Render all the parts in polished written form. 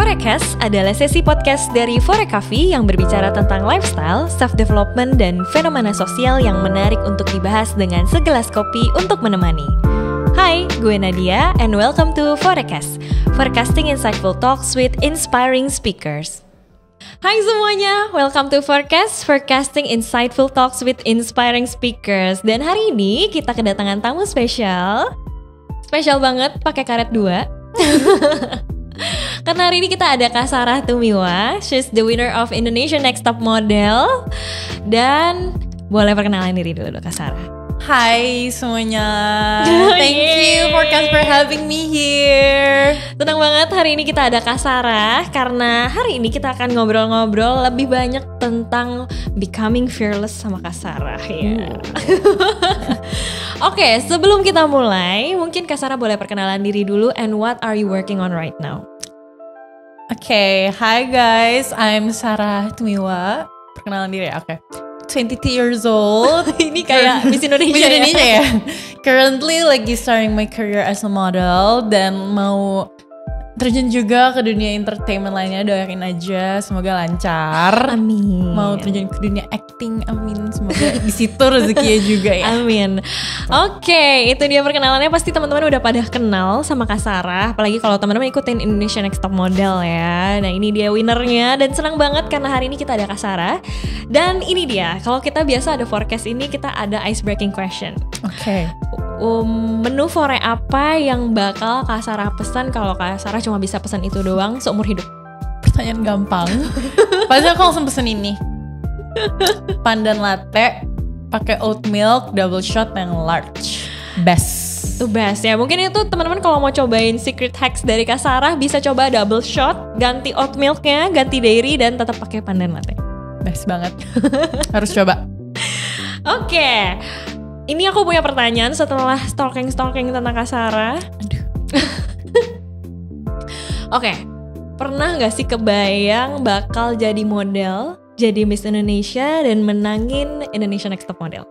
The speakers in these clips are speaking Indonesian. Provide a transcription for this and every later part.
Forecast adalah sesi podcast dari Fore Cafe yang berbicara tentang lifestyle, self-development, dan fenomena sosial yang menarik untuk dibahas dengan segelas kopi untuk menemani. Hai, gue Nadia, and welcome to Forecast, forecasting insightful talks with inspiring speakers. Hai semuanya, welcome to Forecast, forecasting insightful talks with inspiring speakers. Dan hari ini kita kedatangan tamu spesial banget, pakai karet 2. Karena hari ini kita ada Kak Sarah Tumiwa. She's the winner of Indonesia Next Top Model. Dan boleh perkenalan diri dulu Kak Sarah. Hai semuanya. Thank you Forecast for having me here. Senang banget hari ini kita ada Kak Sarah, karena hari ini kita akan ngobrol-ngobrol lebih banyak tentang becoming fearless sama Kak Sarah ya. Oke, sebelum kita mulai, mungkin Kak Sarah boleh perkenalan diri dulu, and what are you working on right now? Oke, hi guys, I'm Sarah Tumiwa. Perkenalan diri ya, oke. 22 years old. Ini kayak Miss Indonesia, Miss Indonesia ya. Currently lagi starting my career as a model dan mau terjun juga ke dunia entertainment lainnya. Doain aja, semoga lancar. Amin. Mau terjun ke dunia acting, amin. Semoga di situ rezekinya juga ya. Amin. Oke, itu dia perkenalannya. Pasti teman-teman udah pada kenal sama Kak Sarah. Apalagi kalau teman-teman ikutin Indonesia Next Top Model ya. Nah ini dia winernya. Dan senang banget karena hari ini kita ada Kak Sarah. Dan ini dia, kalau kita biasa ada forecast ini, kita ada ice breaking question. Oke. Menu fore apa yang bakal Kak Sarah pesan kalau Kak Sarah cuma bisa pesan itu doang seumur hidup? Pertanyaan gampang. Pasti aku langsung pesen ini. Pandan latte pakai oat milk double shot yang large. Best. Itu best ya. Mungkin itu teman-teman kalau mau cobain secret hacks dari Kak Sarah, bisa coba double shot, ganti oat milknya, ganti dairy, dan tetap pakai pandan latte. Best banget. Harus coba. Oke. Ini aku punya pertanyaan setelah stalking tentang Kak Sarah. Aduh. Oke, pernah gak sih kebayang bakal jadi model, jadi Miss Indonesia, dan menangin Indonesia Next Top Model?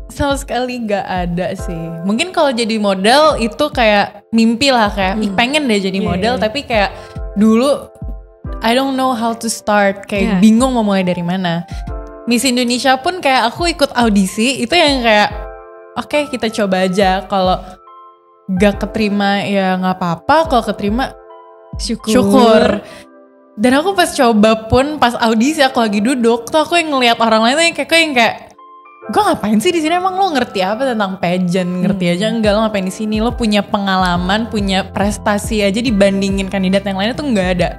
Sama sekali gak ada sih. Mungkin kalau jadi model itu kayak mimpi lah, kayak pengen deh jadi model. Tapi kayak dulu I don't know how to start, kayak bingung mau mulai dari mana. Miss Indonesia pun kayak aku ikut audisi, itu yang kayak oke, kita coba aja. Kalau gak keterima ya gak apa-apa, kalau keterima syukur. Dan aku pas coba pun, pas audisi aku lagi duduk tuh, aku yang ngelihat orang lain tuh yang kayak gue ngapain sih di sini, emang lo ngerti apa tentang pageant? Ngerti aja enggak, lo ngapain di sini? Lo punya pengalaman, punya prestasi aja dibandingin kandidat yang lainnya tuh nggak ada.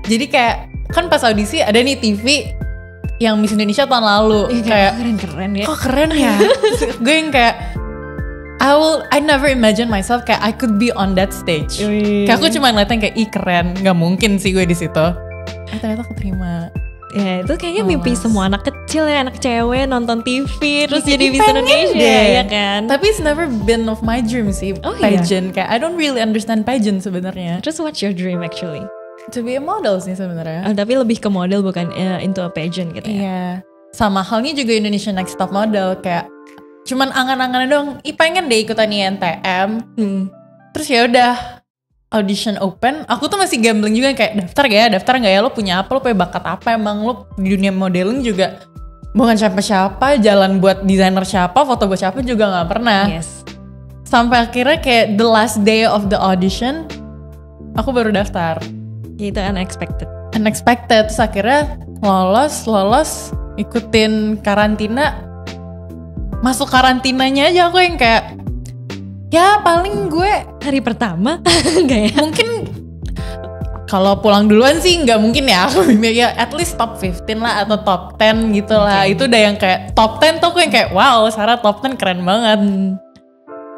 Jadi kayak kan pas audisi ada nih TV yang Miss Indonesia tahun lalu, kayak keren ya. Kok keren ya? Gue yang kayak I never imagine myself kayak I could be on that stage. Kayak aku cuma ngeliatnya kayak ih keren, nggak mungkin sih gue di situ. Ternyata keterima. Ya itu kayaknya mimpi semua anak kecil ya, anak cewek nonton TV terus jadi Miss Indonesia ya kan. Tapi it's never been of my dream sih, pageant. Kayak I don't really understand pageant sebenarnya. Terus what's your dream actually? To be a model sih sebenarnya. Tapi lebih ke model, bukan into a pageant gitu ya. Iya. Sama halnya juga Indonesia Next Top Model, kayak cuman angan-angan dong. Pengen deh ikutan INTM. Terus ya udah audition open. Aku tuh masih gambling juga kayak daftar gak ya? Lo punya apa? Lo punya bakat apa? Emang lo di dunia modeling juga bukan siapa-siapa, jalan buat desainer siapa, foto buat siapa juga gak pernah. Yes. Sampai akhirnya kayak the last day of the audition, aku baru daftar. Itu unexpected. Terus akhirnya lolos, ikutin karantina. Masuk karantinanya aja aku yang kayak, ya paling gue hari pertama enggak ya? Mungkin kalau pulang duluan sih nggak mungkin ya. Ya at least top 15 lah atau top 10 gitu lah. Itu udah yang kayak top 10 tuh aku yang kayak wow, Sarah top 10 keren banget.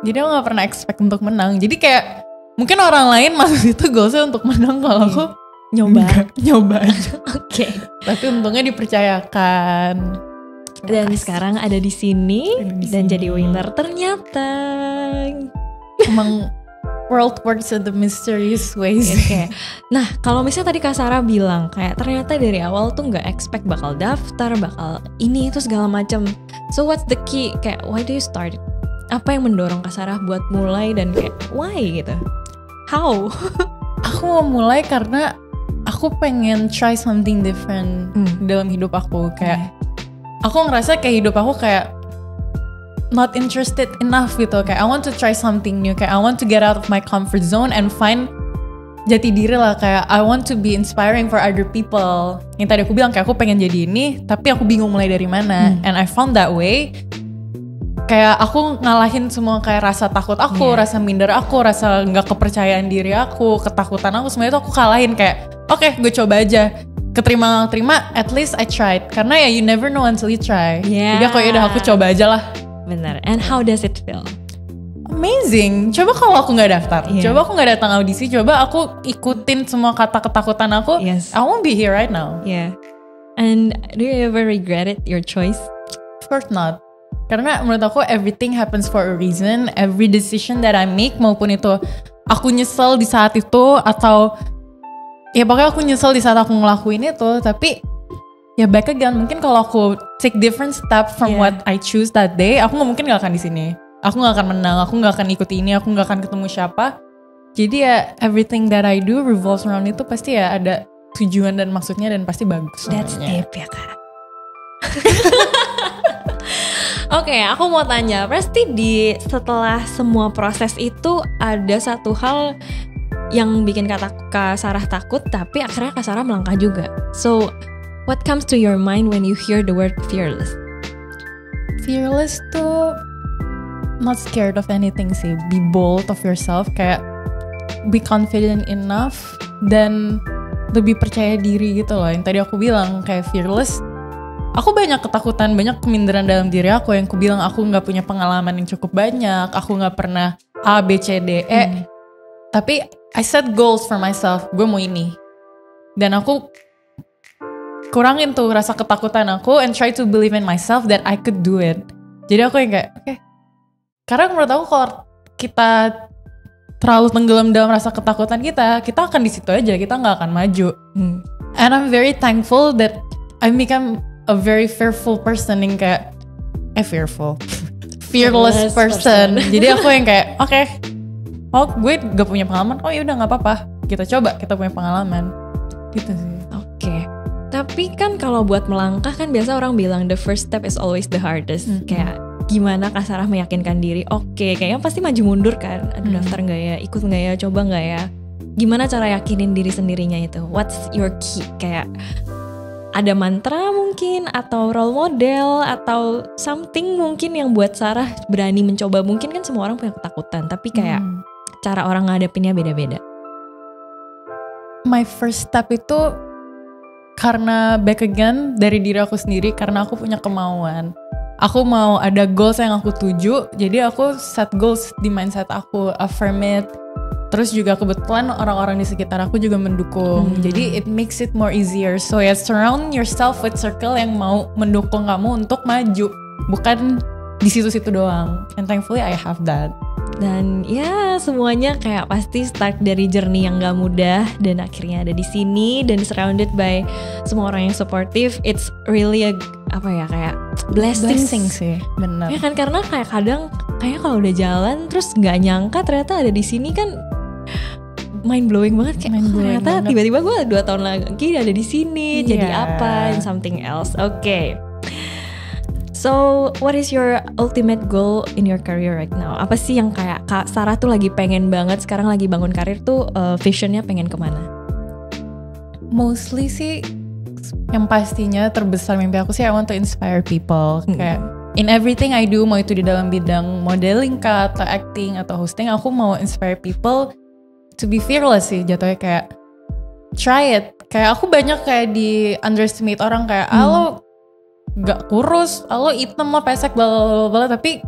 Jadi aku gak pernah expect untuk menang. Jadi kayak mungkin orang lain masuk itu goalsnya untuk menang, kalau aku nyoba aja. Oke. Tapi untungnya dipercayakan. Dan sekarang ada di sini dan jadi winner ternyata. Emang world works in the mysterious ways. Okay. Nah kalau misalnya tadi Kak Sarah bilang kayak ternyata dari awal tuh gak expect bakal daftar, bakal ini itu segala macam. So what's the key? Kayak why do you start? Apa yang mendorong Kak Sarah buat mulai dan kayak why gitu? How? Aku mau mulai karena aku pengen try something different dalam hidup aku. Kayak aku ngerasa kayak hidup aku kayak not interested enough gitu. Kayak I want to try something new. Kayak I want to get out of my comfort zone and find jati diri lah. Kayak I want to be inspiring for other people. Yang tadi aku bilang kayak aku pengen jadi ini, tapi aku bingung mulai dari mana. And I found that way. Kayak aku ngalahin semua kayak rasa takut aku, rasa minder aku, rasa gak kepercayaan diri aku, ketakutan aku, semuanya itu aku kalahin. Kayak oke, gue coba aja. Keterima gak terima, at least I tried. Karena ya you never know until you try. Jadi aku yaudah aku coba aja lah. Benar. And how does it feel? Amazing. Coba kalau aku gak daftar, coba aku gak datang audisi, coba aku ikutin semua kata ketakutan aku, I won't be here right now. And do you ever regret it, your choice? Of course not. Karena menurut aku everything happens for a reason. Every decision that I make, maupun itu aku nyesel di saat itu, atau ya pokoknya aku nyesel di saat aku ngelakuin itu, tapi ya back again, mungkin kalau aku take different step from what I choose that day, aku mungkin gak akan di sini. Aku gak akan menang, aku gak akan ikut ini, aku gak akan ketemu siapa. Jadi ya everything that I do revolves around itu, pasti ya ada tujuan dan maksudnya, dan pasti bagus. That's deep ya kak. Oke, aku mau tanya, pasti setelah semua proses itu ada satu hal yang bikin Kak Sarah takut, tapi akhirnya Kak Sarah melangkah juga. So, what comes to your mind when you hear the word fearless? Fearless tuh not scared of anything sih. Be bold of yourself, kayak be confident enough, dan lebih percaya diri gitu loh. Yang tadi aku bilang kayak fearless, aku banyak ketakutan, banyak keminderan dalam diri aku yang aku bilang aku gak punya pengalaman yang cukup banyak, aku gak pernah A, B, C, D, E. Tapi I set goals for myself, gue mau ini. Dan aku kurangin tuh rasa ketakutan aku and try to believe in myself that I could do it. Jadi aku yang kayak, oke. Karena menurut aku kalau kita terlalu tenggelam dalam rasa ketakutan kita akan di situ aja, kita gak akan maju. And I'm very thankful that I become a very fearful person, yang kayak fearless person. Jadi aku yang kayak gue gak punya pengalaman, yaudah gak apa-apa, kita coba, kita punya pengalaman gitu sih. Tapi kan kalau buat melangkah kan biasa orang bilang the first step is always the hardest. Kayak gimana Kak Sarah meyakinkan diri, kayaknya pasti maju mundur kan, aduh daftar gak ya, ikut gak ya, coba gak ya. Gimana cara yakinin diri sendirinya itu? What's your key? Kayak ada mantra mungkin, atau role model, atau something mungkin yang buat Sarah berani mencoba. Mungkin kan semua orang punya ketakutan, tapi kayak cara orang ngadepinnya beda-beda. My first step itu karena back again dari diri aku sendiri, karena aku punya kemauan. Aku mau ada goals yang aku tuju, jadi aku set goals di mindset aku, affirm it. Terus juga kebetulan orang-orang di sekitar aku juga mendukung. Jadi it makes it more easier. So ya, surround yourself with circle yang mau mendukung kamu untuk maju, bukan di situ-situ doang. And thankfully I have that. Dan ya semuanya kayak pasti start dari journey yang gak mudah, dan akhirnya ada di sini dan surrounded by semua orang yang supportive. It's really kayak blessing sih, benar. Ya kan, karena kayak kadang kayak kalau udah jalan terus nggak nyangka ternyata ada di sini kan, mind blowing banget kayak ternyata tiba-tiba gue 2 tahun lagi ada di sini, jadi apa, and something else. So, what is your ultimate goal in your career right now? Apa sih yang kayak Kak Sarah tuh lagi pengen banget sekarang, lagi bangun karir tuh, visionnya pengen kemana? Mostly sih, yang pastinya terbesar mimpi aku sih I want to inspire people. Kayak in everything I do, mau itu di dalam bidang modeling kah, atau acting, atau hosting, aku mau inspire people to be fearless sih jatuhnya. Kayak try it. Kayak aku banyak kayak di underestimate orang, kayak lo gak kurus, lo hitam, lo pesek, bla, tapi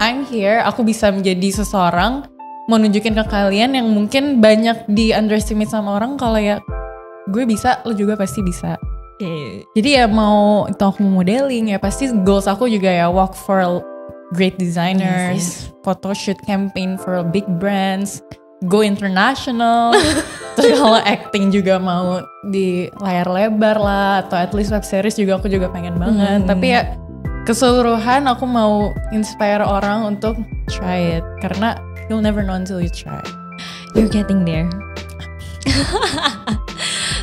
I'm here, aku bisa menjadi seseorang, mau nunjukin ke kalian yang mungkin banyak di underestimate sama orang, kalau ya gue bisa, lo juga pasti bisa. Jadi ya mau itu aku modeling, ya pasti goals aku juga ya work for great designers, photoshoot campaign for big brands, go international. Terus kalau acting juga mau di layar lebar lah, atau at least web series juga aku juga pengen banget. Tapi ya keseluruhan aku mau inspire orang untuk try it, karena you'll never know until you try. You're getting there.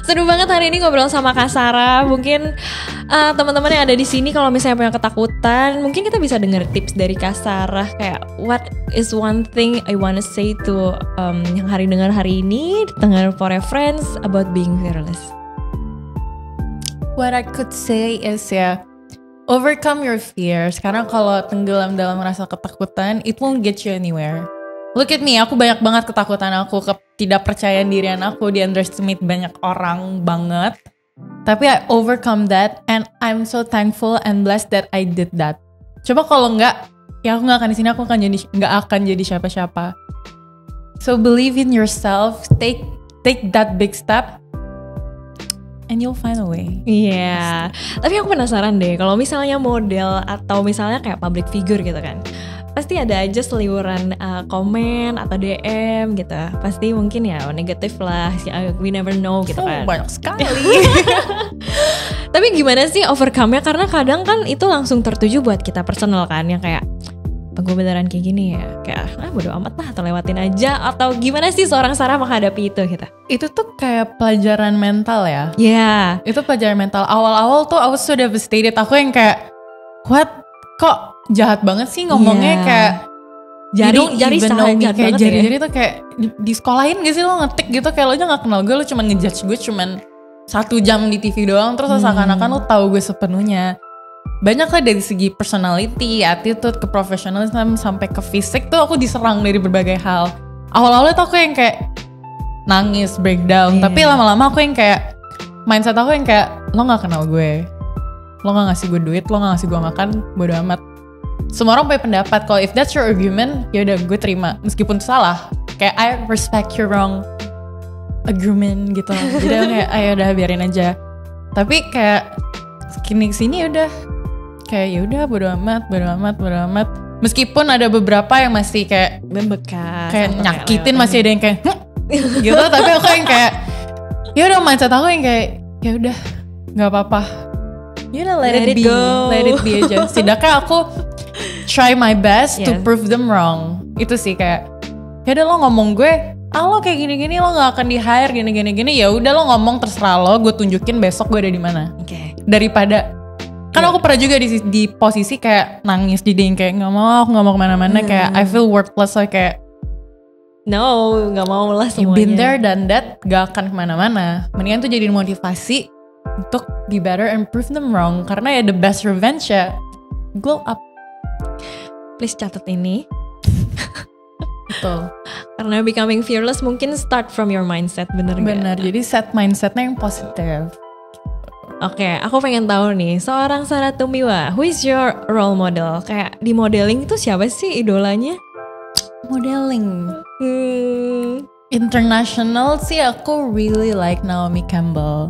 Seru banget hari ini ngobrol sama Kak Sarah. Mungkin teman-teman yang ada di sini kalau misalnya punya ketakutan, mungkin kita bisa dengar tips dari Kak Sarah kayak what is one thing I wanna say to yang hari dengar hari ini, dengar for friends about being fearless. What I could say is overcome your fears. Karena kalau tenggelam dalam rasa ketakutan, it won't get you anywhere. Look at me, aku banyak banget ketakutan aku, ketidakpercayaan dirian aku, di-underestimate banyak orang banget. Tapi I overcome that and I'm so thankful and blessed that I did that. Coba kalau enggak, ya aku gak akan di sini, aku nggak akan jadi siapa-siapa. So believe in yourself, take that big step and you'll find a way. Iya, tapi aku penasaran deh, kalau misalnya model atau misalnya kayak public figure gitu kan, pasti ada aja seliweran komen atau DM gitu. Pasti mungkin ya negatif lah, we never know gitu kan. Banyak sekali. Tapi gimana sih overcome-nya? Karena kadang kan itu langsung tertuju buat kita personal kan, yang kayak gue beneran kayak gini ya, kayak bodo amat lah atau lewatin aja, atau gimana sih seorang Sarah menghadapi itu gitu? Itu tuh kayak pelajaran mental ya. Iya. Itu pelajaran mental. Awal-awal tuh I was so devastated. Aku yang kayak what? Kok jahat banget sih ngomongnya, kayak jari sangat kayak jari-jari ya? Tuh kayak di sekolahin gak sih lo ngetik gitu, kayak lo aja gak kenal gue, lo cuma ngejudge gue cuman 1 jam di TV doang, terus seakan-akan lo tahu gue sepenuhnya. Banyak lah dari segi personality, attitude, ke professionalism sampai ke fisik tuh aku diserang dari berbagai hal. Awal-awalnya tuh aku yang kayak nangis, breakdown, tapi lama-lama aku yang kayak mindset aku yang kayak lo gak kenal gue, lo gak ngasih gue duit, lo gak ngasih gue makan, bodo amat. Semua orang punya pendapat. Kalau if that's your argument, ya udah gue terima meskipun salah. Kayak I respect your wrong argument gitu. Jadi kayak ayo udah biarin aja. Tapi kayak sini udah kayak ya udah bodo amat. Meskipun ada beberapa yang masih kayak membekas, kayak nyakitin, masih ada yang kayak gitu. Tapi aku yang kayak ya udah, mindset aku yang kayak ya udah nggak apa-apa. You know, let it be aja. Setidaknya aku try my best to prove them wrong. Itu sih kayak ya udah, lo ngomong gue lo kayak gini-gini, lo nggak akan di hire gini, ya udah lo ngomong terserah lo, gue tunjukin besok gue ada di mana. Daripada kan aku pernah juga di posisi kayak nangis di ding, kayak nggak mau kemana-mana, kayak I feel worthless, so kayak no, nggak mau lah semuanya. You've been there done that, gak akan kemana-mana. Mendingan tuh jadi motivasi untuk be better and prove them wrong. Karena ya the best revenge ya glow up. Please catat ini. Betul. Karena becoming fearless mungkin start from your mindset, bener. Jadi set mindsetnya yang positif. Oke, aku pengen tahu nih, seorang Sarah Tumiwa, who is your role model? Kayak di modeling itu siapa sih idolanya? Modeling international sih aku really like Naomi Campbell.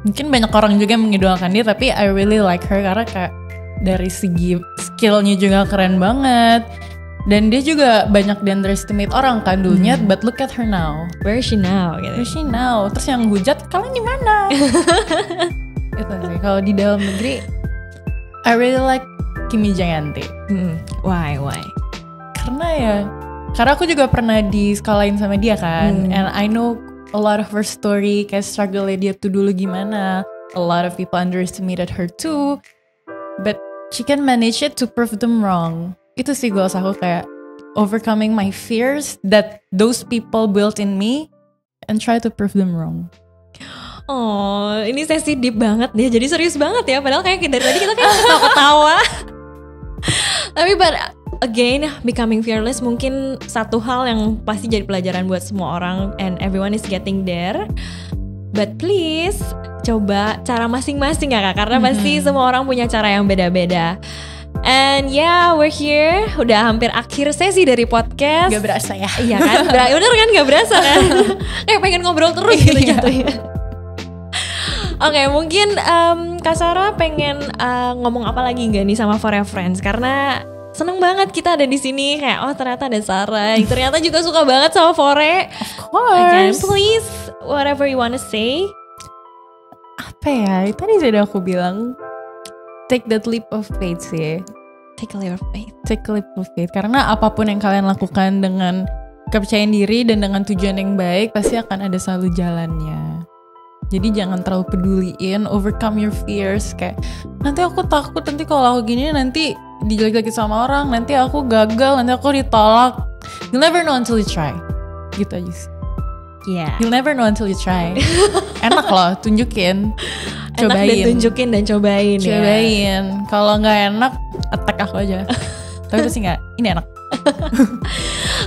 Mungkin banyak orang juga yang mengidolakan dia, tapi I really like her karena kayak dari segi skillnya juga keren banget. Dan dia juga banyak di-underestimate orang kan dulunya, but look at her now. Where is she now? Where is she now? Terus yang hujat, kalian di mana? Itu sih. Kalau di dalam negeri, I really like Kimi Jayanti. Why? Karena aku juga pernah di sekolahin sama dia kan, and I know a lot of her story, kayak struggle dia tuh dulu gimana. A lot of people underestimated her too, but she can manage it to prove them wrong. Itu sih goals aku, kayak overcoming my fears that those people built in me and try to prove them wrong. Oh, ini sesi deep banget dia. Jadi serius banget ya. Padahal kayak dari tadi kita kayak ketawa-ketawa. Tapi but again, becoming fearless mungkin satu hal yang pasti jadi pelajaran buat semua orang, and everyone is getting there. But please coba cara masing-masing ya Kak, karena pasti semua orang punya cara yang beda-beda. And yeah, we're here. Udah hampir akhir sesi dari podcast. Gak berasa ya? Iya kan? Bener kan gak berasa kan? Kayak pengen ngobrol terus gitu jatuhnya. Oke, mungkin Kak Sarah pengen ngomong apa lagi gak nih sama For Friends? Karena seneng banget kita ada di sini. Kayak ternyata ada Sarah yang ternyata juga suka banget sama Fore. Of course. Again, please, whatever you wanna say. Apa ya? Tadi sudah aku bilang, take that leap of faith sih. Take a leap of faith. Take a leap of faith. Karena apapun yang kalian lakukan dengan kepercayaan diri dan dengan tujuan yang baik, pasti akan ada selalu jalannya. Jadi jangan terlalu peduliin, overcome your fears. Kayak nanti aku takut, nanti kalau aku gini nanti dijelek-jelekin sama orang, nanti aku gagal, nanti aku ditolak. You'll never know until you try. Gitu aja sih. Yeah. You'll never know until you try. Enak loh, tunjukin. Cobain. Enak dan tunjukin dan cobain ya. Cobain. Kalau nggak enak, attack aku aja. Tapi pasti nggak, ini enak.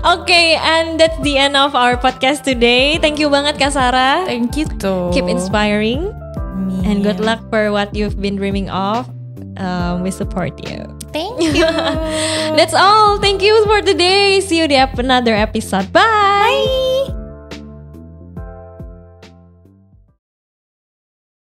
Okay, and that's the end of our podcast today. Thank you banget Kak Sarah. Thank you too. Keep inspiring. Amin. And good luck for what you've been dreaming of. We support you. Thank you. That's all. Thank you for today. See you di another episode. Bye.